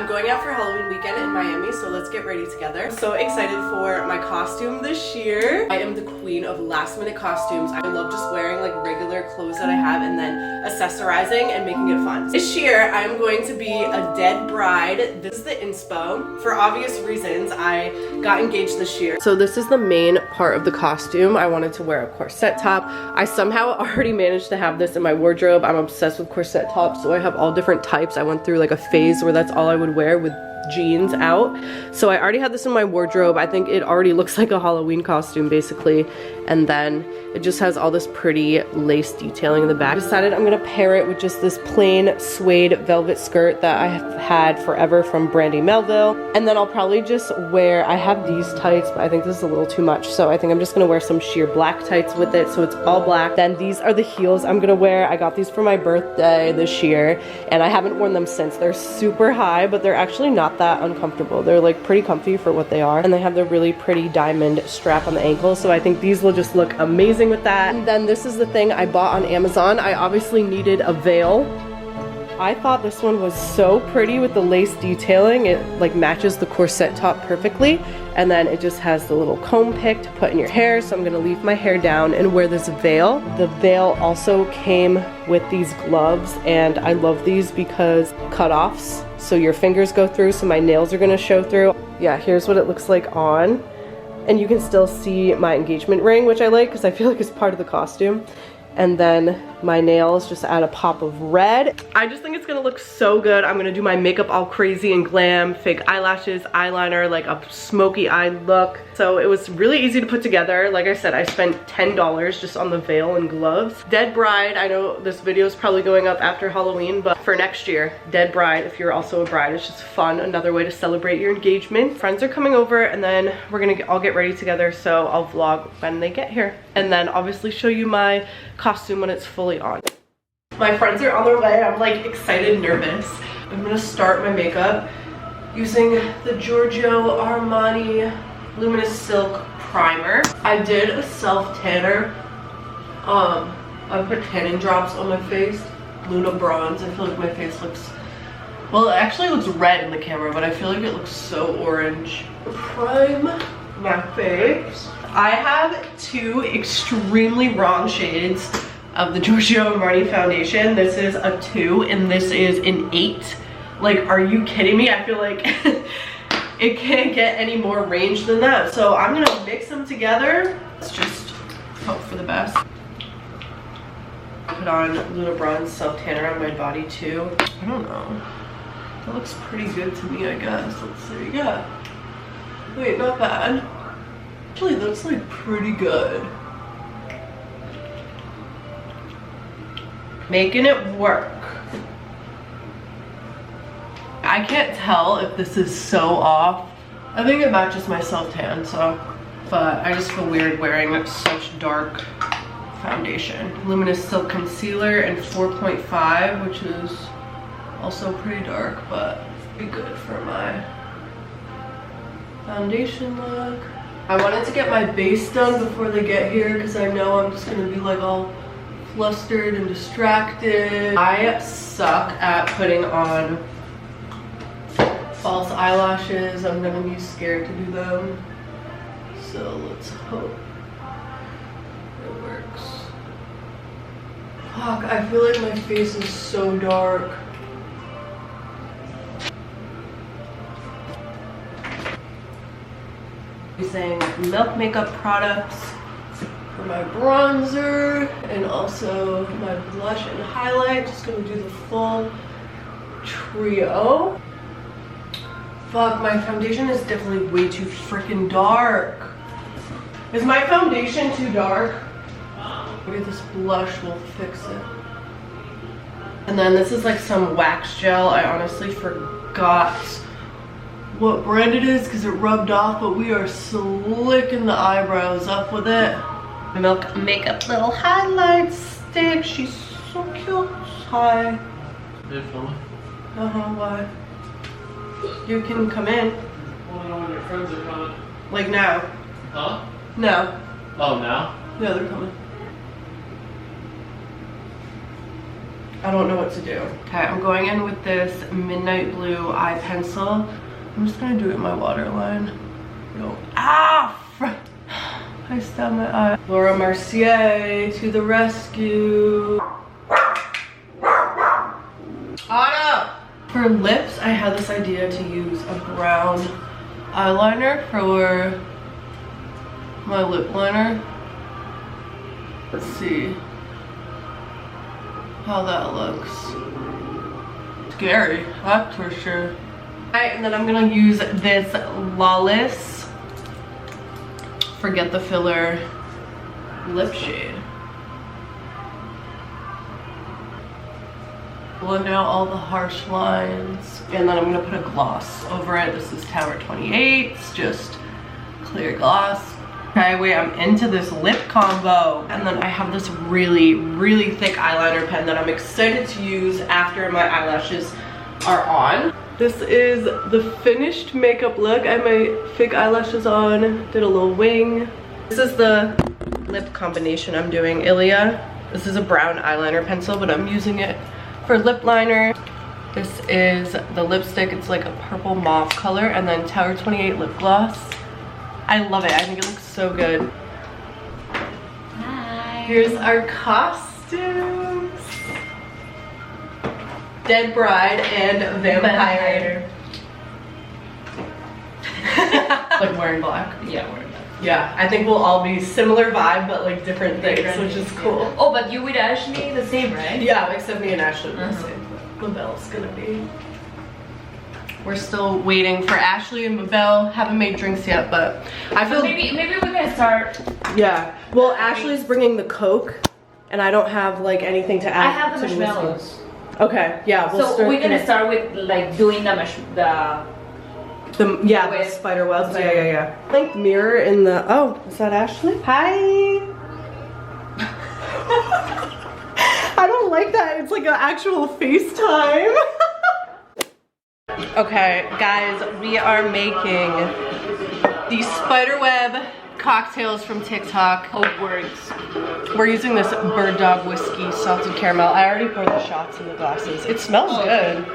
I'm going out for Halloween weekend in Miami, so let's get ready together. I'm so excited for my costume this year. I am the queen of last minute costumes. I love just wearing like regular clothes that I have and then accessorizing and making it fun. This year, I'm going to be a dead bride. This is the inspo. For obvious reasons, I got engaged this year. So this is the main part of the costume. I wanted to wear a corset top. I somehow already managed to have this in my wardrobe. I'm obsessed with corset tops, so I have all different types. I went through like a phase where that's all I would wear with jeans out. So I already had this in my wardrobe. I think it already looks like a Halloween costume basically. And then it just has all this pretty lace detailing in the back. I decided I'm gonna pair it with just this plain suede velvet skirt that I have had forever from Brandy Melville. And then I'll probably just wear, I have these tights, but I think this is a little too much. So I think I'm just gonna wear some sheer black tights with it. So it's all black. Then these are the heels I'm gonna wear. I got these for my birthday this year and I haven't worn them since. They're super high, but they're actually not that uncomfortable. They're like pretty comfy for what they are. And they have the really pretty diamond strap on the ankle. So I think these will just look amazing with that. And then this is the thing I bought on Amazon. I obviously needed a veil. I thought this one was so pretty with the lace detailing. It like matches the corset top perfectly. And then it just has the little comb pick to put in your hair. So I'm gonna leave my hair down and wear this veil. The veil also came with these gloves and I love these because cutoffs. So your fingers go through, so my nails are gonna show through. Yeah, here's what it looks like on. And you can still see my engagement ring, which I like because I feel like it's part of the costume. And then my nails just add a pop of red. I just think it's gonna look so good. I'm gonna do my makeup all crazy and glam, fake eyelashes, eyeliner, like a smoky eye look. So it was really easy to put together. Like I said, I spent $10 just on the veil and gloves. Dead bride, I know this video is probably going up after Halloween, but for next year, dead bride, if you're also a bride, it's just fun. Another way to celebrate your engagement. Friends are coming over and then we're gonna all get ready together. So I'll vlog when they get here. And then obviously show you my costume when it's fully on. My friends are on their way. I'm like excited and nervous. I'm gonna start my makeup using the Giorgio Armani Luminous Silk Primer. I did a self tanner. I put tanning drops on my face. Luna Bronze. I feel like my face looks, well, it actually looks red in the camera, but I feel like it looks so orange. Prime my face. I have two extremely wrong shades of the Giorgio Armani foundation. This is a 2 and this is an 8. Like, are you kidding me? I feel like it can't get any more range than that. So I'm gonna mix them together. Let's just hope for the best. Put on Luna Bronze self tanner on my body too. I don't know. That looks pretty good to me, I guess. Let's see. Yeah. Wait, not bad. Actually, that's like pretty good. Making it work. I can't tell if this is so off. I think it matches my self tan, so. But I just feel weird wearing such dark foundation. Luminous Silk Concealer in 4.5, which is also pretty dark, but pretty good for my foundation look. I wanted to get my base done before they get here because I know I'm just gonna be like all flustered and distracted. I suck at putting on false eyelashes. I'm gonna be scared to do them. So let's hope it works. Fuck, I feel like my face is so dark. Using Milk makeup products for my bronzer and also my blush and highlight. Just gonna do the full trio. Fuck, my foundation is definitely way too freaking dark. Is my foundation too dark? Maybe this blush will fix it. And then this is like some wax gel. I honestly forgot what brand it is because it rubbed off, but we are slicking the eyebrows up with it. Milk makeup little highlight stick. She's so cute. Hi. Did it film? Why? You can come in. Well, I know when your friends are coming. Like now. Huh? No. Oh, now? Yeah, they're coming. I don't know what to do. Okay, I'm going in with this midnight blue eye pencil. I'm just gonna do it in my waterline. Go, ah! I stabbed my eye. Laura Mercier to the rescue. Anna! For lips, I had this idea to use a brown eyeliner for my lip liner. Let's see how that looks. Scary, that's for sure. Alright, and then I'm gonna use this Lawless Forget the Filler lip shade. Blend out all the harsh lines. And then I'm gonna put a gloss over it. This is Tower 28, it's just clear gloss. Okay, wait, I'm into this lip combo. And then I have this really, really thick eyeliner pen that I'm excited to use after my eyelashes are on. This is the finished makeup look. I have my fake eyelashes on, did a little wing. This is the lip combination I'm doing, Ilia. This is a brown eyeliner pencil, but I'm using it for lip liner. This is the lipstick, it's like a purple mauve color, and then Tower 28 lip gloss. I love it, I think it looks so good. Hi. Here's our costumes. Dead Bride and Vampire. Like wearing black. Yeah, we're done. Yeah, I think we'll all be similar vibe, but like different things, which is cool. Oh, but you with Ashley, the same, right? Yeah, except me and Ashley are the same. Mabelle's gonna be. We're still waiting for Ashley and Mabelle. Haven't made drinks yet, but I feel maybe we're gonna start. Yeah. Well, Ashley's bringing the Coke, and I don't have like anything to add. I have the to marshmallows. whiskey. Okay. Yeah. We'll So we're gonna start with like doing the the spider webs. Yeah. Like mirror in the. Oh, is that Ashley? Hi. I don't like that. It's like an actual FaceTime. Okay, guys, we are making these spiderweb cocktails from TikTok. Hope works. We're using this Bird Dog whiskey salted caramel. I already poured the shots in the glasses. It smells good.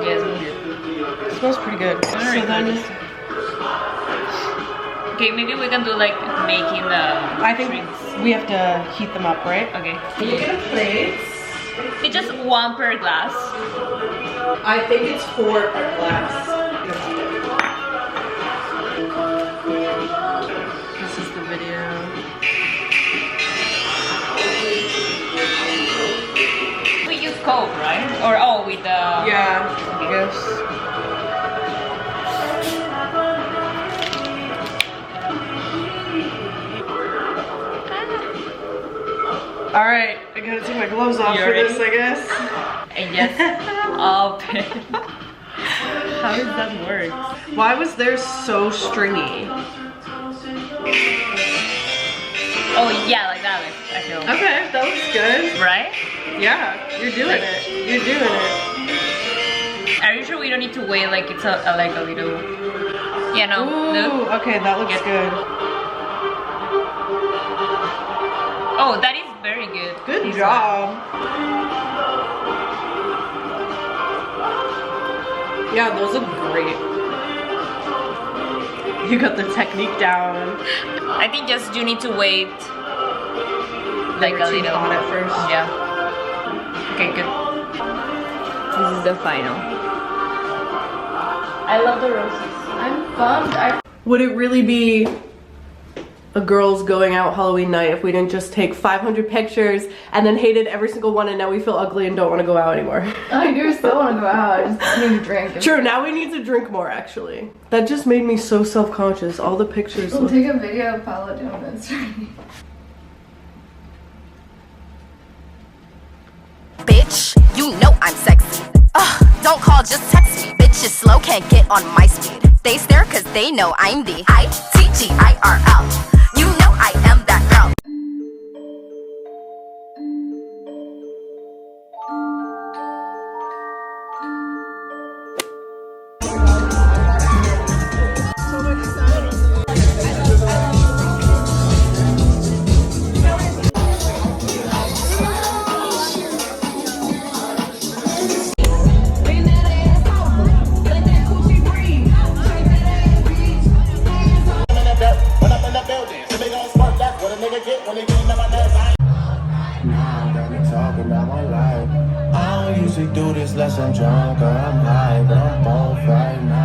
Yes, good. It smells pretty good. Okay, maybe we can do like making the I think drinks. we have to heat them up, right? Okay. Can you get a plate? It's just one per glass. I think it's 4 per glass. This is the video. We use Coke, right? Or oh, with the Yeah, I guess. All right, I gotta take my gloves off for this, I guess. and just open. How does that work? Why was theirs so stringy? Oh yeah, like that. I feel. Okay, that looks good. Right? Yeah, you're doing it. You're doing it. Are you sure we don't need to wait like it's like a little? Yeah, no. Ooh, Look. okay, that looks good. Oh, that is very good. Good job. Yeah, those look great. You got the technique down. I think just you need to wait like a little on it first. Yeah. Okay, good. This is the final. I love the roses. I'm bummed. Would it really be a girls going out Halloween night if we didn't just take 500 pictures and then hated every single one and now we feel ugly and don't want to go out anymore? I do still want to go out. I just need to drink. True, now we need to drink more actually. That just made me so self-conscious. All the pictures. We'll take a video of Paula doing this. Bitch, you know I'm sexy. Don't call, just text me. Bitch is slow, can't get on my speed. They stare cause they know I'm the ITGIRL. You know I am that girl. about my life. I don't usually do this unless I'm drunk or I'm high, but I'm both right now.